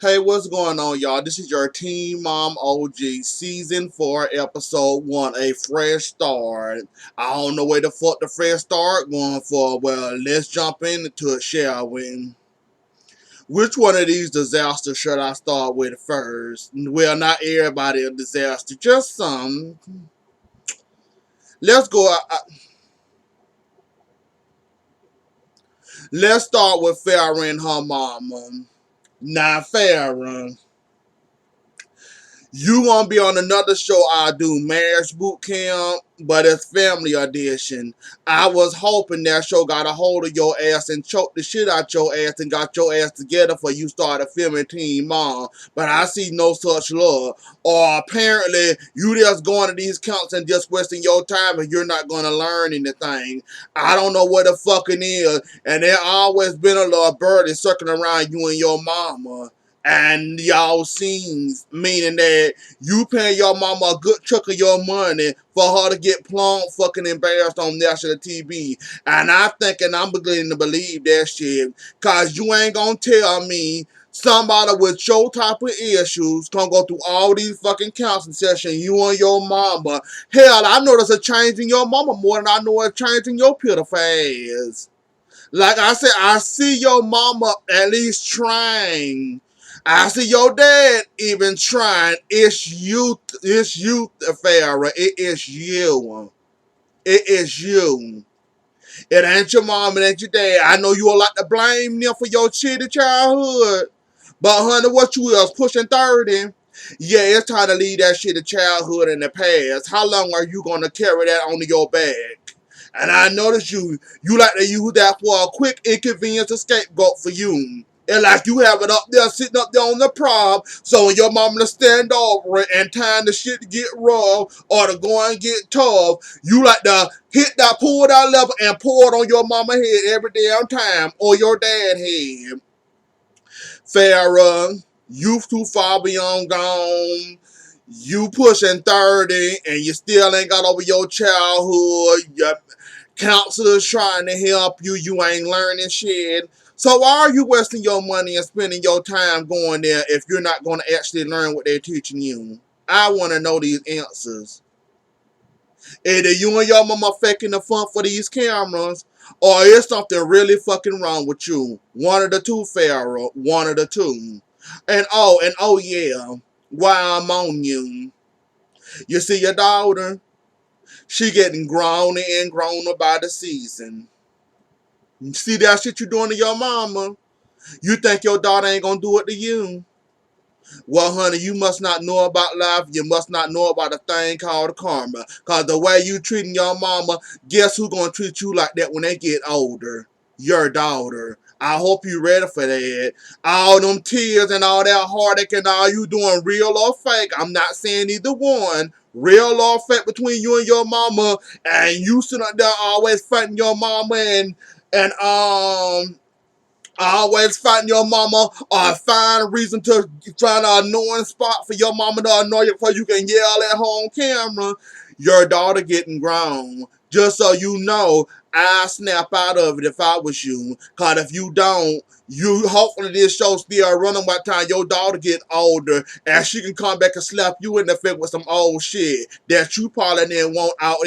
Hey, what's going on, y'all? This is your Teen Mom OG, Season 4, Episode 1, A Fresh Start. I don't know where the fuck the fresh start going for. Well, let's jump into it, shall we? Which one of these disasters should I start with first? Well, not everybody a disaster, just some. Let's go. Let's start with Farrah and her mama. Now, Farrah. You gonna be on another show I do, Marriage Boot Camp, but it's Family Edition. I was hoping that show got a hold of your ass and choked the shit out your ass and got your ass together for you started filming Teen Mom. But I see no such love. Or apparently you just going to these counts and just wasting your time and you're not gonna learn anything. I don't know what the fucking is. And there always been a little birdie circling around you and your mama and y'all scenes, meaning that you pay your mama a good chunk of your money for her to get plumb fucking embarrassed on national TV. And I thinking I'm beginning to believe that shit. Cause you ain't gonna tell me somebody with your type of issues gonna go through all these fucking counseling sessions, you and your mama. Hell, I know there's a change in your mama more than I know a change in your pitiful ass. Like I said, I see your mama at least trying. I see your dad even trying. It's you, Farrah. It is you. It is you. It ain't your mom, it ain't your dad. I know you a lot to blame them for your shitty childhood. But honey, what you was pushing 30? Yeah, it's time to leave that shitty childhood in the past. How long are you gonna carry that on your back? And I noticed you like to use that for a quick inconvenience scapegoat for you. And like you have it up there, sitting up there on the prop, so when your mama to stand over it and time the shit to get rough or to go and get tough, you like to hit that, pull that lever and pour it on your mama head every damn time or your dad head. Farrah, you too far beyond gone. You pushing 30 and you still ain't got over your childhood. Your counselors trying to help you. You ain't learning shit. So why are you wasting your money and spending your time going there if you're not going to actually learn what they're teaching you? I want to know these answers. Either you and your mama faking the fun for these cameras, or is something really fucking wrong with you. One of the two, Farrah. One of the two. And oh yeah, while I'm on you, you see your daughter? She getting grown and grown by the season. You see that shit you doing to your mama? You think your daughter ain't gonna do it to you? Well, honey, you must not know about life. You must not know about a thing called karma. Cause the way you treating your mama, guess who gonna treat you like that when they get older? Your daughter. I hope you ready for that. All them tears and all that heartache and all you doing real or fake. I'm not saying either one. Real or fake between you and your mama, and you sitting up there always fighting your mama and always fighting your mama or find a reason to find an annoying spot for your mama to annoy you so you can yell at her on camera. Your daughter getting grown. Just so you know, I snap out of it if I was you. Cause if you don't, you hopefully this show still running by the time your daughter get older and she can come back and slap you in the face with some old shit that you probably didn't want out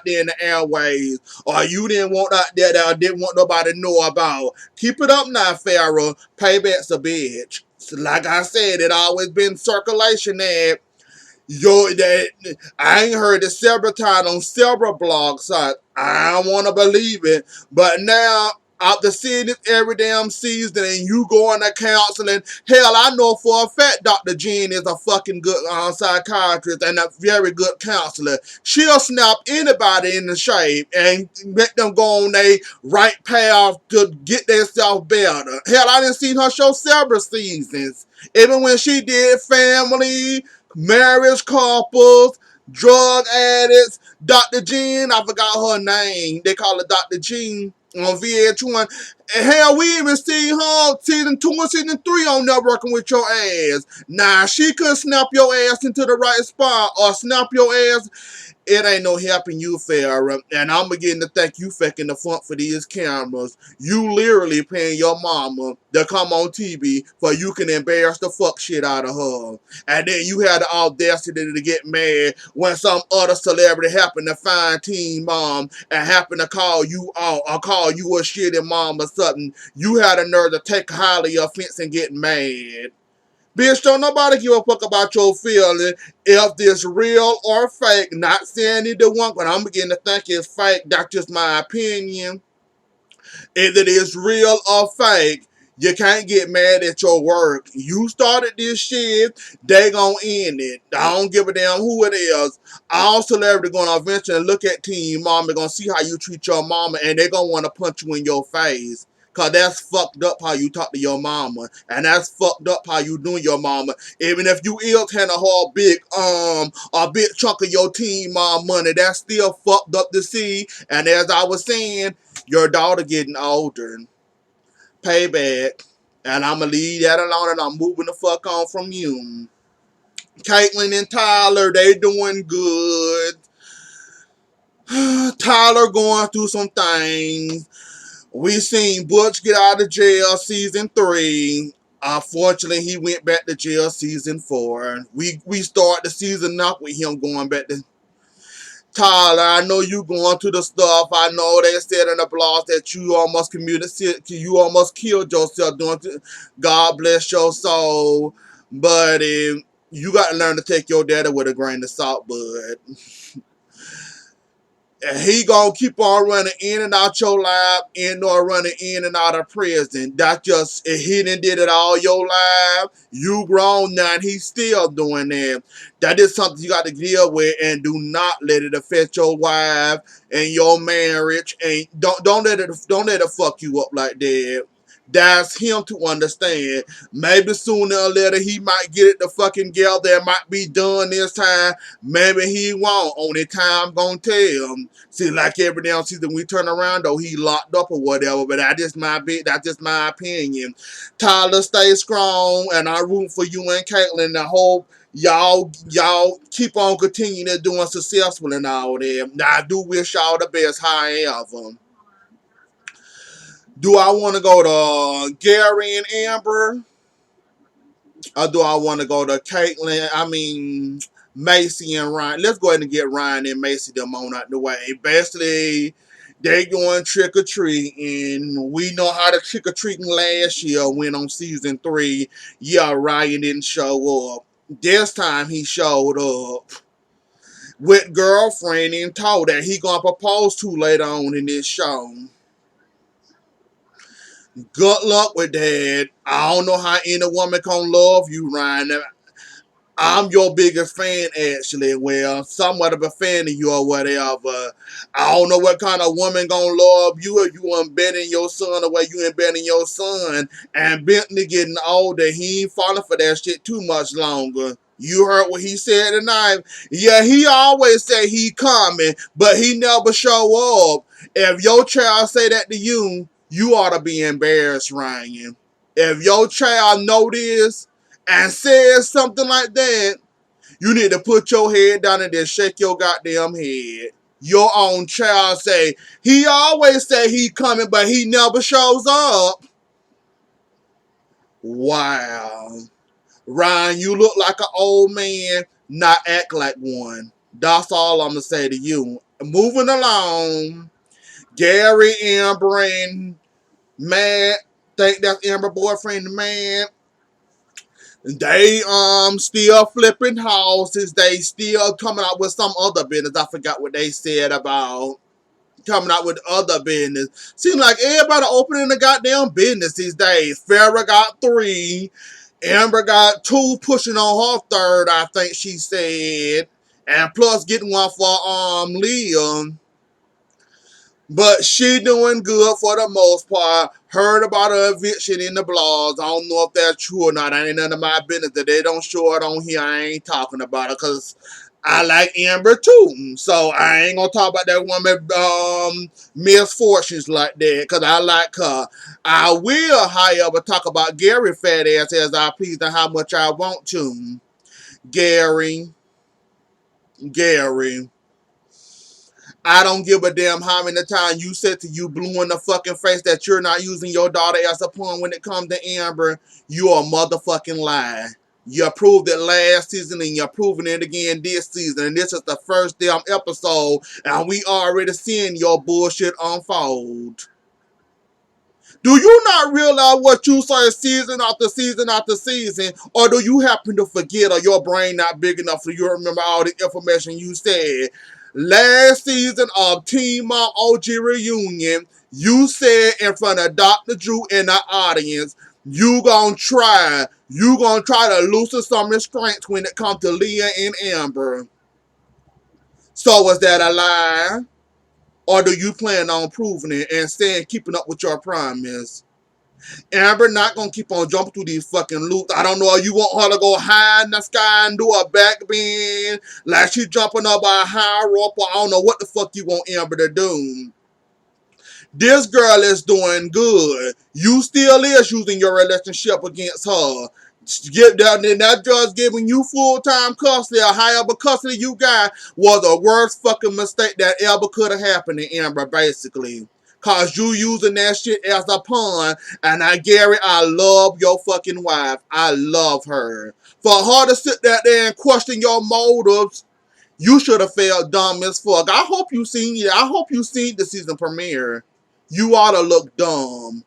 there in the airways or you didn't want out there that I didn't want nobody to know about. Keep it up now, Farrah. Payback's a bitch. So like I said, it always been circulation that I ain't heard it several times on several blog sites. I don't want to believe it, but now after seeing it every damn season and you going to counseling, hell, I know for a fact Dr. Jean is a fucking good psychiatrist and a very good counselor. She'll snap anybody in the shape and make them go on a right path to get themselves better. Hell, I didn't see her show several seasons. Even when she did Family, marriage couples, drug addicts, Dr. Jean, I forgot her name. They call her Dr. Jean on VH1. Hell, we even see her season 2 and season 3 on there working with your ass. Nah, she could snap your ass into the right spot or snap your ass. It ain't no helping you, Farrah. And I'm beginning to think you faking the front for these cameras. You literally paying your mama to come on TV for you can embarrass the fuck shit out of her. And then you had the audacity to get mad when some other celebrity happened to find Teen Mom and happened to call you out or call you a shitty mom or something. You had a nerve to take highly offense and get mad. Bitch, don't nobody give a fuck about your feeling if this real or fake. Not saying either one, but I'm beginning to think it's fake. That's just my opinion. If it is real or fake, you can't get mad at your work. You started this shit, they gonna end it. I don't give a damn who it is. All celebrities gonna eventually look at Teen Mom and gonna see how you treat your mama, and they gonna wanna punch you in your face. Cause that's fucked up how you talk to your mama. And that's fucked up how you doing your mama. Even if you ill hand a whole big a big chunk of your Teen Mom money, that's still fucked up to see. And as I was saying, your daughter getting older. Payback. And I'ma leave that alone and I'm moving the fuck on from you. Caitlyn and Tyler, they doing good. Tyler going through some things. We seen Butch get out of jail season 3. Unfortunately, he went back to jail season 4. We start the season up with him going back to Tyler. I know you going through the stuff. I know they said in the blogs that you almost you almost killed yourself doing God bless your soul. But you got to learn to take your daddy with a grain of salt, bud. And he gonna keep on running in and out your life, and or running in and out of prison. That's just, if he done did it all your life, you grown now, and he's still doing that. That is something you got to deal with, and do not let it affect your wife and your marriage. And don't let it fuck you up like that. That's him to understand. Maybe sooner or later he might get it the fucking girl that might be done this time. Maybe he won't. Only time gonna tell. See, like every damn season we turn around though, he locked up or whatever. But that's just my opinion. Tyler, stay strong, and I root for you and Caitlyn. I hope y'all keep on continuing to doing successful and all that. Now I do wish y'all the best, however. Do I want to go to Gary and Amber? Or do I want to go to Caitlyn? I mean, Macy and Ryan. Let's go ahead and get Ryan and Macy them on out the way. Basically, they going trick or treating. We know how the trick or treating last year went on season 3. Yeah, Ryan didn't show up. This time he showed up with girlfriend and told that he gonna propose to later on in this show. Good luck with that. I don't know how any woman can love you, Ryan. I'm your biggest fan, actually. Well, somewhat of a fan of you or whatever. I don't know what kind of woman gonna love you if you embedding your son the way you embedding your son. And Bentley getting older, he ain't falling for that shit too much longer. You heard what he said tonight. Yeah, he always say he coming, but he never show up. If your child say that to you, you ought to be embarrassed, Ryan. If your child know this and says something like that, you need to put your head down and just shake your goddamn head. Your own child say, he always say he coming, but he never shows up. Wow. Ryan, you look like an old man, not act like one. That's all I'm going to say to you. Moving along, Gary, Amber, and Matt, think that's Amber boyfriend, man. They still flipping houses. They still coming out with some other business. I forgot what they said about coming out with other business. Seems like everybody opening a goddamn business these days. Farrah got 3. Amber got 2 pushing on her 3rd, I think she said. And plus getting one for Liam. But she doing good for the most part. Heard about her eviction in the blogs. I don't know if that's true or not. I ain't none of my business. If they don't show it on here, I ain't talking about it. Because I like Amber too, so I ain't gonna talk about that woman misfortunes like that, cause I like her. I will, however, talk about Gary fat ass as I please and how much I want to. Gary, Gary. I don't give a damn how many times you said to you blue in the fucking face that you're not using your daughter as a pawn when it comes to Amber. You a motherfucking lie. You proved it last season and you're proving it again this season. And this is the first damn episode and we already seeing your bullshit unfold. Do you not realize what you say season after season after season? Or do you happen to forget or your brain not big enough for you to remember all the information you said? Last season of Teen Mom OG Reunion, you said in front of Dr. Drew and the audience, you gonna try to loosen some restraints when it comes to Leah and Amber. So was that a lie? Or do you plan on proving it and staying keeping up with your promise? Amber not gonna keep on jumping through these fucking loops. I don't know if you want her to go high in the sky and do a back bend like she jumping up by a high rope, or I don't know what the fuck you want Amber to do. This girl is doing good. You still is using your relationship against her. Get down there, that judge giving you full-time custody or however custody you got was the worst fucking mistake that ever could have happened to Amber, basically. Cause you using that shit as a pawn. And Gary, I love your fucking wife. I love her. For her to sit there and question your motives, you should have felt dumb as fuck. I hope you seen the season premiere. You ought to look dumb.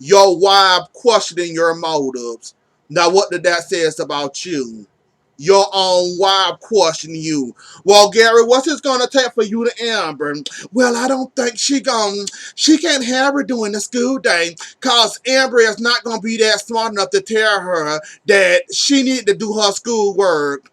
Your wife questioning your motives. Now what did that say about you? Your own wife questioning you. Well, Gary, what's it gonna take for you to Amber? Well, I don't think she can't have her doing the school day, cause Amber is not gonna be that smart enough to tell her that she need to do her schoolwork.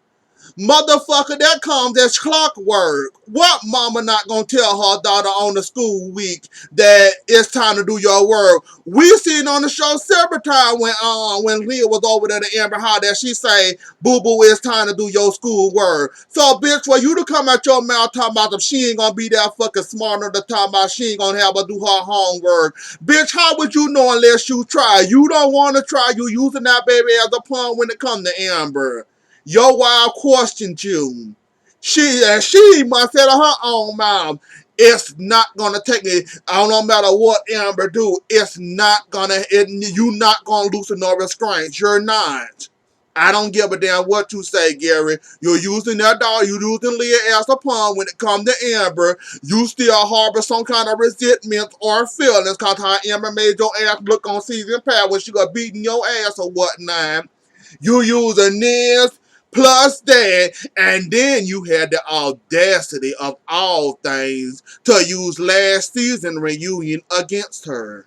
Motherfucker, that comes as clockwork. What mama not gonna tell her daughter on the school week that it's time to do your work? We seen on the show several times when Leah was over there to Amber Hall that she say, boo boo, it's time to do your school work. So bitch, for you to come out your mouth talking about them, she ain't gonna be that fucking smart enough to talk about she ain't gonna have her do her homework. Bitch, how would you know unless you try? You don't wanna try, you using that baby as a pawn when it come to Amber. Your wife questioned you. She must say to her own mouth, it's not gonna take me. I don't know matter what Amber do. You not gonna loosen no restraints. You're not. I don't give a damn what you say, Gary. You're using that dog. You're using Leah as a pawn when it comes to Amber. You still harbor some kind of resentment or feelings because how Amber made your ass look on season pass when she got beating your ass or whatnot. You using this plus that, and then you had the audacity of all things to use last season reunion against her.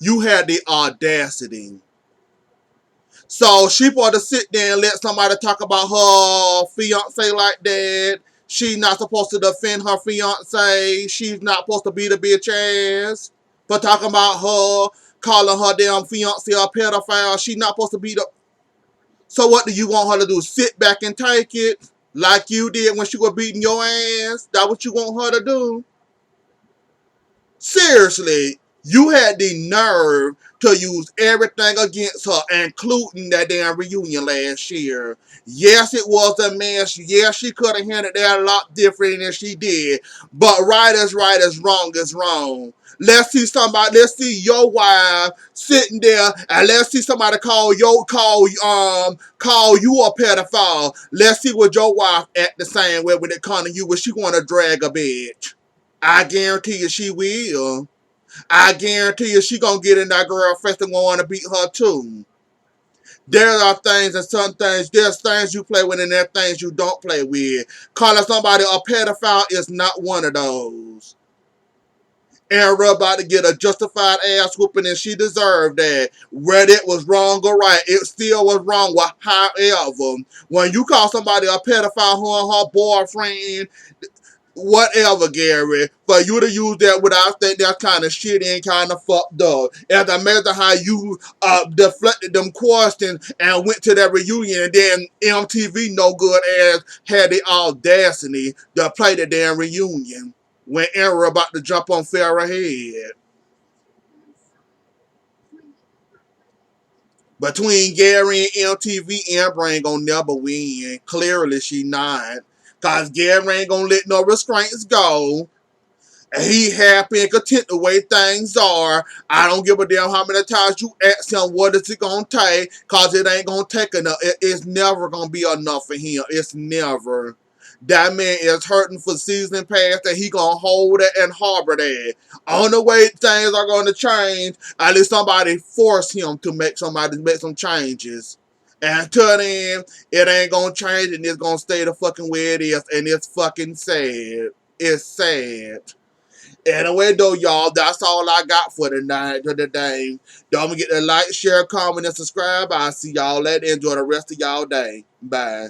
You had the audacity. So she ought to sit there and let somebody talk about her fiance like that. She's not supposed to defend her fiance. She's not supposed to be the bitch ass for talking about her, calling her damn fiance a pedophile. She's not supposed to be the... So what do you want her to do? Sit back and take it like you did when she was beating your ass? That what you want her to do? Seriously, you had the nerve to use everything against her, including that damn reunion last year. Yes, it was a mess. Yes, she could have handled that a lot different than she did. But right is wrong is wrong. Let's see your wife sitting there and let's see somebody call you a pedophile. Let's see what your wife act the same way when it comes to you when she wanna drag a bitch. I guarantee you she will. I guarantee you she gonna get in that girl face and want to beat her too. There are things and some things, there's things you play with and there are things you don't play with. Calling somebody a pedophile is not one of those. Era about to get a justified ass whooping and she deserved that. Whether it was wrong or right, it still was wrong. However, when you call somebody a pedophile, her and her boyfriend, whatever, Gary. For you to use that without think that's kind of shitty and kind of fucked up. As a matter how you deflected them questions and went to that reunion, and then MTV no good ass had the audacity to play the damn reunion when Aaron about to jump on Farrah's head. Between Gary and MTV, Amber ain't gonna never win. Clearly, she not. Cause Gary ain't gonna let no restraints go. And he happy and content the way things are. I don't give a damn how many times you ask him what is it gonna take, cause it ain't gonna take enough. It's never gonna be enough for him. It's never. That man is hurting for season past that he gonna hold it and harbor that. On the way things are gonna change, at least somebody force him to make some changes. And until then, it ain't gonna change and it's gonna stay the fucking way it is, and it's fucking sad. It's sad. Anyway, though, y'all, that's all I got for tonight, today. Don't forget to like, share, comment, and subscribe. I'll see y'all later. Enjoy the rest of y'all day. Bye.